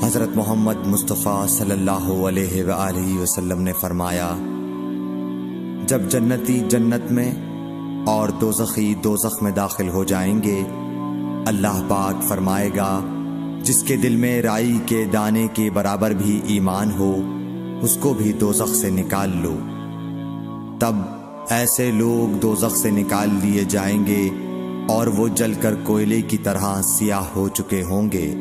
حضرت محمد مصطفیٰ صلی اللہ علیہ وآلہ وسلم نے فرمایا، جب جنتی جنت میں اور دوزخی دوزخ میں داخل ہو جائیں گے، اللہ پاک فرمائے گا جس کے دل میں رائی کے دانے کے برابر بھی ایمان ہو اس کو بھی دوزخ سے نکال لو۔ تب ایسے لوگ دوزخ سے نکال لیے جائیں گے اور وہ جل کر کوئلے کی طرح سیاہ ہو چکے ہوں گے،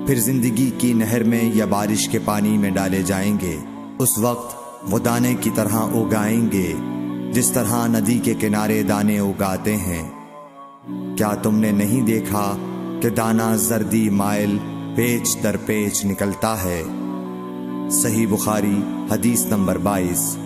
پھر زندگی کی نہر میں یا بارش کے پانی میں ڈالے جائیں گے۔ اس وقت وہ دانے کی طرح اگائیں گے جس طرح ندی کے کنارے دانے اگاتے ہیں۔ کیا تم نے نہیں دیکھا کہ دانہ زردی مائل پیچ در پیچ نکلتا ہے؟ صحیح بخاری حدیث نمبر 22۔